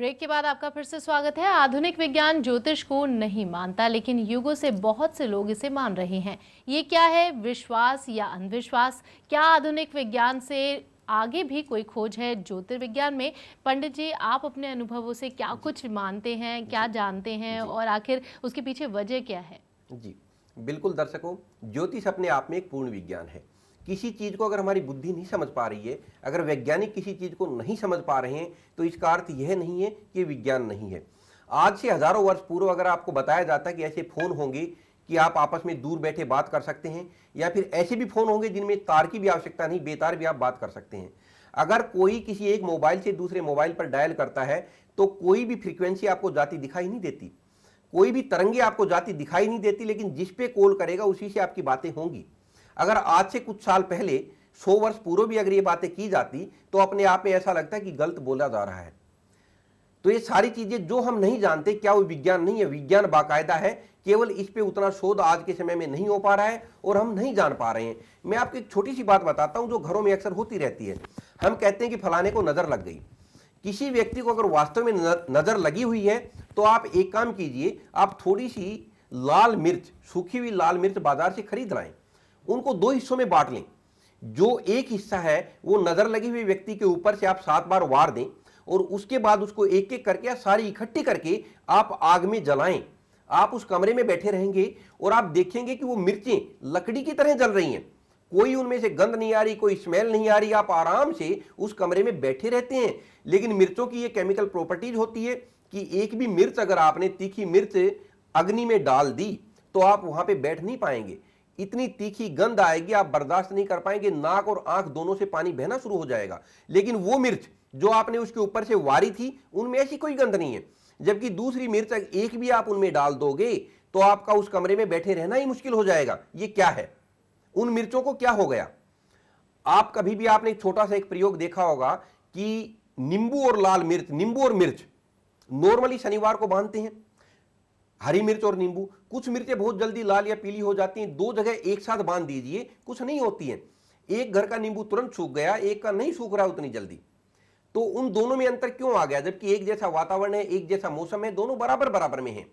Break के बाद आपका फिर से स्वागत है। आधुनिक विज्ञान ज्योतिष को नहीं मानता, लेकिन युगों से बहुत से लोग इसे मान रहे हैं। ये क्या है, विश्वास या अंधविश्वास? क्या आधुनिक विज्ञान से आगे भी कोई खोज है ज्योतिर्विज्ञान में? पंडित जी, आप अपने अनुभवों से क्या कुछ मानते हैं, क्या जानते हैं, और आखिर उसके पीछे वजह क्या है? जी बिल्कुल दर्शकों, ज्योतिष अपने आप में एक पूर्ण विज्ञान है। किसी चीज़ को अगर हमारी बुद्धि नहीं समझ पा रही है, अगर वैज्ञानिक किसी चीज़ को नहीं समझ पा रहे हैं, तो इसका अर्थ यह नहीं है कि विज्ञान नहीं है। आज से हजारों वर्ष पूर्व अगर आपको बताया जाता कि ऐसे फ़ोन होंगे कि आप आपस में दूर बैठे बात कर सकते हैं, या फिर ऐसे भी फ़ोन होंगे जिनमें तार की भी आवश्यकता नहीं, बेतार भी आप बात कर सकते हैं। अगर कोई किसी एक मोबाइल से दूसरे मोबाइल पर डायल करता है तो कोई भी फ्रीक्वेंसी आपको जाती दिखाई नहीं देती, कोई भी तरंगे आपको जाती दिखाई नहीं देती, लेकिन जिस पे कॉल करेगा उसी से आपकी बातें होंगी। अगर आज से कुछ साल पहले 100 वर्ष पूर्व भी अगर ये बातें की जाती तो अपने आप में ऐसा लगता है कि गलत बोला जा रहा है। तो ये सारी चीजें जो हम नहीं जानते, क्या वो विज्ञान नहीं है? विज्ञान बाकायदा है, केवल इस पे उतना शोध आज के समय में नहीं हो पा रहा है और हम नहीं जान पा रहे हैं। मैं आपको एक छोटी सी बात बताता हूं जो घरों में अक्सर होती रहती है। हम कहते हैं कि फलाने को नजर लग गई। किसी व्यक्ति को अगर वास्तव में नजर लगी हुई है तो आप एक काम कीजिए, आप थोड़ी सी लाल मिर्च, सूखी हुई लाल मिर्च बाजार से खरीद लाएं, उनको 2 हिस्सों में बांट लें। जो एक हिस्सा है वो नजर लगी हुई व्यक्ति के ऊपर से आप 7 बार वार दें, और उसके बाद उसको एक एक करके सारी इकट्ठी करके आप आग में जलाएं। आप उस कमरे में बैठे रहेंगे और आप देखेंगे कि वो मिर्चें लकड़ी की तरह जल रही हैं, कोई उनमें से गंध नहीं आ रही, कोई स्मेल नहीं आ रही। आप आराम से उस कमरे में बैठे रहते हैं। लेकिन मिर्चों की ये केमिकल प्रॉपर्टीज होती है कि एक भी मिर्च अगर आपने तीखी मिर्च अग्नि में डाल दी तो आप वहां पे बैठ नहीं पाएंगे। इतनी तीखी गंध आएगी, आप बर्दाश्त नहीं कर पाएंगे, नाक और आंख दोनों से पानी बहना शुरू हो जाएगा। लेकिन वो मिर्च जो आपने उसके ऊपर से वारी थी, उनमें ऐसी कोई गंध नहीं है। जबकि दूसरी मिर्च एक भी आप उनमें डाल दोगे तो आपका उस कमरे में बैठे रहना ही मुश्किल हो जाएगा। ये क्या है? उन मिर्चों को क्या हो गया? आप कभी भी आपने एक छोटा सा एक प्रयोग देखा होगा कि नींबू और लाल मिर्च, नींबू और मिर्च नॉर्मली शनिवार को बांधते हैं, हरी मिर्च और नींबू। कुछ मिर्चें बहुत जल्दी लाल या पीली हो जाती हैं, 2 जगह एक साथ बांध दीजिए, कुछ नहीं होती हैं। एक घर का नींबू तुरंत सूख गया, एक का नहीं सूख रहा उतनी जल्दी। तो उन दोनों में अंतर क्यों आ गया? जबकि एक जैसा वातावरण है, एक जैसा मौसम है, दोनों बराबर बराबर में है,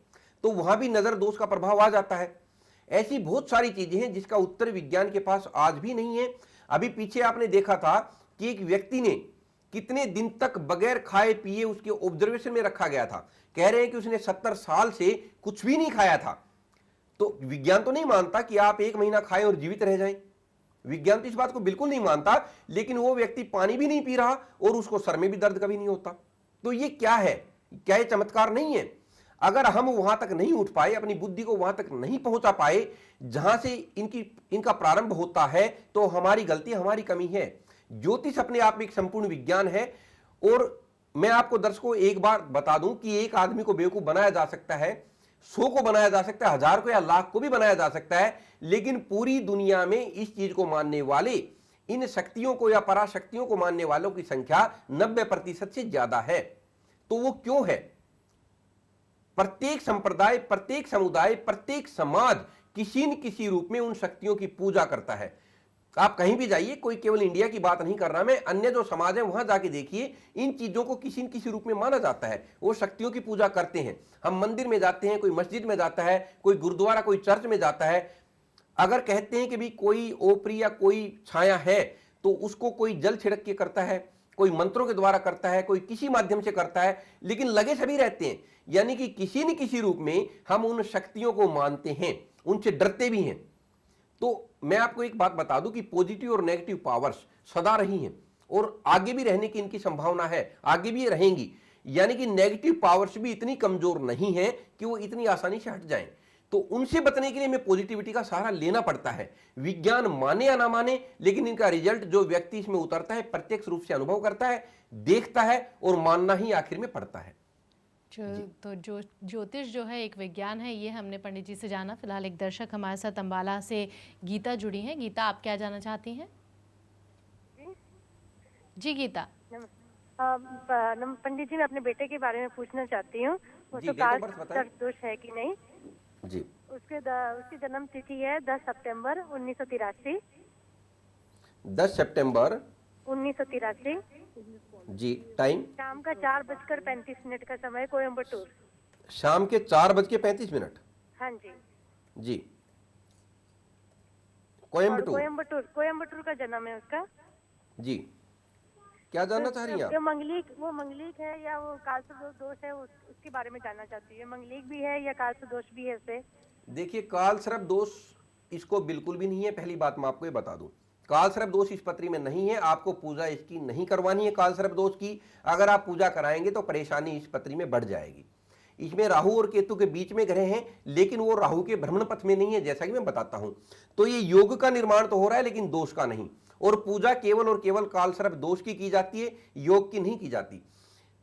तो वहां भी नजर दोष का प्रभाव आ जाता है। ऐसी बहुत सारी चीजें हैं जिसका उत्तर विज्ञान के पास आज भी नहीं है। अभी पीछे आपने देखा था कि एक व्यक्ति ने कितने दिन तक बगैर खाए पिए उसके ऑब्जर्वेशन में रखा गया था। कह रहे हैं कि उसने 70 साल से कुछ भी नहीं खाया था। तो विज्ञान तो नहीं मानता कि आप 1 महीना खाएं और जीवित रह जाएं, विज्ञान तो इस बात को बिल्कुल नहीं मानता। लेकिन वो व्यक्ति पानी भी नहीं पी रहा और उसको सर में भी दर्द कभी नहीं होता। तो ये क्या है? क्या ये चमत्कार नहीं है? अगर हम वहां तक नहीं उठ पाए, अपनी बुद्धि को वहां तक नहीं पहुंचा पाए जहां से इनका प्रारंभ होता है, तो हमारी गलती, हमारी कमी है। ज्योतिष अपने आप में एक संपूर्ण विज्ञान है। और मैं आपको दर्शकों एक बार बता दूं कि एक आदमी को बेवकूफ बनाया जा सकता है, 100 को बनाया जा सकता है, 1000 को या लाख को भी बनाया जा सकता है, लेकिन पूरी दुनिया में इस चीज को मानने वाले, इन शक्तियों को या पराशक्तियों को मानने वालों की संख्या 90% से ज्यादा है। तो वो क्यों है? प्रत्येक संप्रदाय, प्रत्येक समुदाय, प्रत्येक समाज किसी न किसी रूप में उन शक्तियों की पूजा करता है। आप कहीं भी जाइए, कोई केवल इंडिया की बात नहीं कर रहा मैं, अन्य जो समाज है वहां जाके देखिए, इन चीजों को किसी न किसी रूप में माना जाता है। वो शक्तियों की पूजा करते हैं। हम मंदिर में जाते हैं, कोई मस्जिद में जाता है, कोई गुरुद्वारा, कोई चर्च में जाता है। अगर कहते हैं कि भी कोई ओपरी या कोई छाया है तो उसको कोई जल छिड़क के करता है, कोई मंत्रों के द्वारा करता है, कोई किसी माध्यम से करता है, लेकिन लगे सभी रहते हैं। यानी कि किसी न किसी रूप में हम उन शक्तियों को मानते हैं, उनसे डरते भी हैं। तो मैं आपको एक बात बता दूं कि पॉजिटिव और नेगेटिव पावर्स सदा रही हैं और आगे भी रहने की इनकी संभावना है, आगे भी रहेंगी। यानी कि नेगेटिव पावर्स भी इतनी कमजोर नहीं है कि वो इतनी आसानी से हट जाएं। तो उनसे बचने के लिए हमें पॉजिटिविटी का सहारा लेना पड़ता है। विज्ञान माने या ना माने, लेकिन इनका रिजल्ट जो व्यक्ति इसमें उतरता है, प्रत्यक्ष रूप से अनुभव करता है, देखता है और मानना ही आखिर में पड़ता है। तो जो ज्योतिष जो है एक विज्ञान है, ये हमने पंडित जी से जाना। फिलहाल एक दर्शक हमारे साथ अंबाला से गीता जुड़ी हैं। गीता, आप क्या जानना चाहती हैं? जी गीता। पंडित जी, मैं अपने बेटे के बारे में पूछना चाहती हूँ। उसको कास्ट दोष है कि नहीं जी। उसकी जन्म तिथि है 10 सितंबर 1983। 10 सितंबर 1983। जी, टाइम शाम का 4:35 का समय, कोयम्बटूर। शाम के 4:35। हाँ जी। जी, और कोयम्बटूर। कोयम्बटूर का जन्म है उसका। जी, क्या जानना चाह रही हैं आप? वो मंगलिक है या वो कालसर्प दोष है, उसके बारे में जानना चाहती है। मंगलिक भी है या कालसर्प दोष भी है उसे? देखिए, कालसर्प दोष इसको बिल्कुल भी नहीं है। पहली बात मैं आपको ये बता दूं, कालसर्प दोष इस पत्री में नहीं है। आपको पूजा इसकी नहीं करवानी है कालसर्प दोष की। अगर आप पूजा कराएंगे तो परेशानी इस पत्री में बढ़ जाएगी। इसमें राहु और केतु के बीच में ग्रह हैं, लेकिन वो राहु के भ्रमण पथ में नहीं है, जैसा कि मैं बताता हूं। तो ये योग का निर्माण तो हो रहा है, लेकिन दोष का नहीं। और पूजा केवल और केवल कालसर्प दोष की जाती है, योग की नहीं की जाती।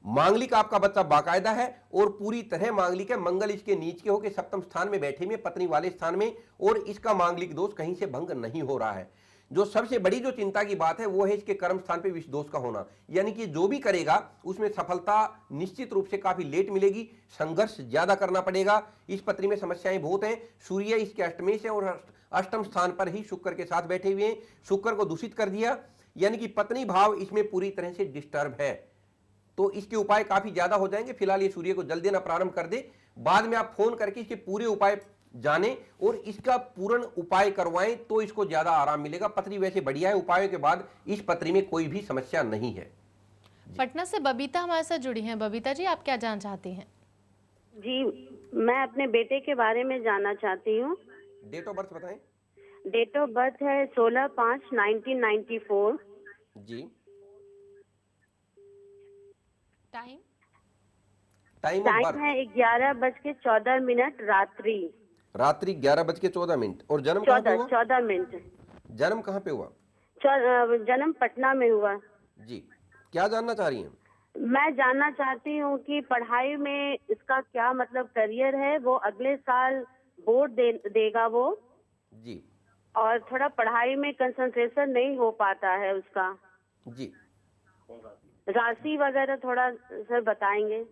मांगलिक आपका बच्चा बाकायदा है और पूरी तरह मांगलिक है। मंगल इसके नीच के होकर सप्तम स्थान में बैठे हुए, पत्नी वाले स्थान में, और इसका मांगलिक दोष कहीं से भंग नहीं हो रहा है। जो सबसे बड़ी जो चिंता की बात है वो है इसके कर्म स्थान पे विष दोष का होना, यानी कि जो भी करेगा उसमें सफलता निश्चित रूप से काफी लेट मिलेगी, संघर्ष ज्यादा करना पड़ेगा। इस पत्री में समस्याएं बहुत हैं। सूर्य इसके अष्टमेश है और अष्टम स्थान पर ही शुक्र के साथ बैठे हुए हैं। शुक्र को दूषित कर दिया, यानी कि पत्नी भाव इसमें पूरी तरह से डिस्टर्ब है। तो इसके उपाय काफी ज्यादा हो जाएंगे। फिलहाल ये सूर्य को जल देना प्रारंभ कर दे, बाद में आप फोन करके इसके पूरे उपाय जाने और इसका पूर्ण उपाय करवाएं तो इसको ज्यादा आराम मिलेगा। पत्री वैसे बढ़िया है, उपायों के बाद इस पत्री में कोई भी समस्या नहीं है। पटना से बबीता हमारे साथ जुड़ी हैं। बबीता जी, आप क्या जानना चाहती हैं? जी, मैं अपने बेटे के बारे में जानना चाहती हूँ। डेट ऑफ बर्थ बताएं। डेट ऑफ बर्थ है 16/5/1994। जी, टाइम टाइम है 11:14 रात्रि 11:14। और जन्म कहाँ पे हुआ? 14 जन्म कहाँ पे हुआ? जन्म पटना में हुआ। जी, क्या जानना चाह रही हैं? मैं जानना चाहती हूँ कि पढ़ाई में इसका क्या मतलब करियर है। वो अगले साल बोर्ड देगा वो जी, और थोड़ा पढ़ाई में कंसंट्रेशन नहीं हो पाता है उसका। जी, राशि वगैरह थोड़ा सर बताएंगे।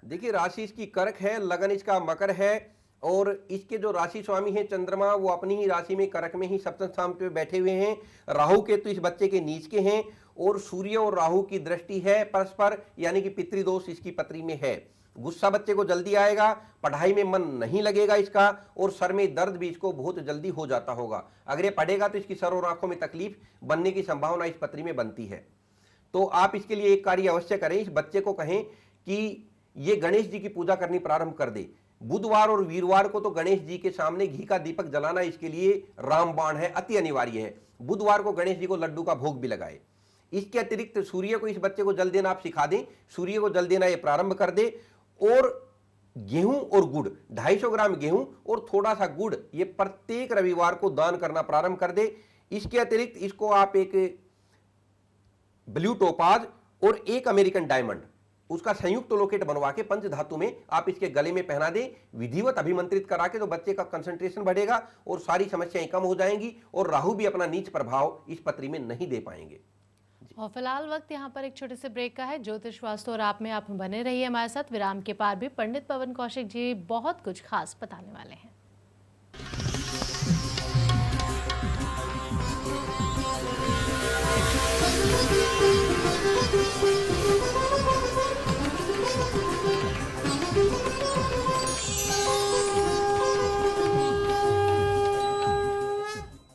देखिए, राशि इसकी कर्क है, लगन इसका मकर है, और इसके जो राशि स्वामी है चंद्रमा, वो अपनी ही राशि में कर्क में ही सप्तम स्थान पे बैठे हुए हैं। राहु केतु इस बच्चे के नीच के हैं और सूर्य और राहु की दृष्टि है परस्पर, यानी कि पितृदोष इसकी पत्री में है। गुस्सा बच्चे को जल्दी आएगा, पढ़ाई में मन नहीं लगेगा इसका, और सर में दर्द भी इसको बहुत जल्दी हो जाता होगा। अगर ये पढ़ेगा तो इसकी सर और आंखों में तकलीफ बनने की संभावना इस पत्री में बनती है। तो आप इसके लिए एक कार्य अवश्य करें, इस बच्चे को कहें कि ये गणेश जी की पूजा करनी प्रारंभ कर दे। बुधवार और वीरवार को तो गणेश जी के सामने घी का दीपक जलाना इसके लिए रामबाण है, अति अनिवार्य है। बुधवार को गणेश जी को लड्डू का भोग भी लगाए। इसके अतिरिक्त सूर्य को, इस बच्चे को जल देना आप सिखा दें, सूर्य को जल देना ये प्रारंभ कर दे। और गेहूं और गुड़, 250 ग्राम गेहूं और थोड़ा सा गुड़, ये प्रत्येक रविवार को दान करना प्रारंभ कर दे। इसके अतिरिक्त इसको आप एक ब्लू टोपाज और एक अमेरिकन डायमंड, उसका संयुक्त लॉकेट बनवा के पंच धातु में आप इसके गले में पहना दें, विधिवत अभिमंत्रित करा के, तो बच्चे का कंसंट्रेशन बढ़ेगा और सारी समस्याएं कम हो जाएंगी और राहु भी अपना नीच प्रभाव इस पत्री में नहीं दे पाएंगे। और फिलहाल वक्त यहाँ पर एक छोटे से ब्रेक का है। ज्योतिष वास्तु और आप में आप बने रहिए हमारे साथ। विराम के पार भी पंडित पवन कौशिक जी बहुत कुछ खास बताने वाले हैं।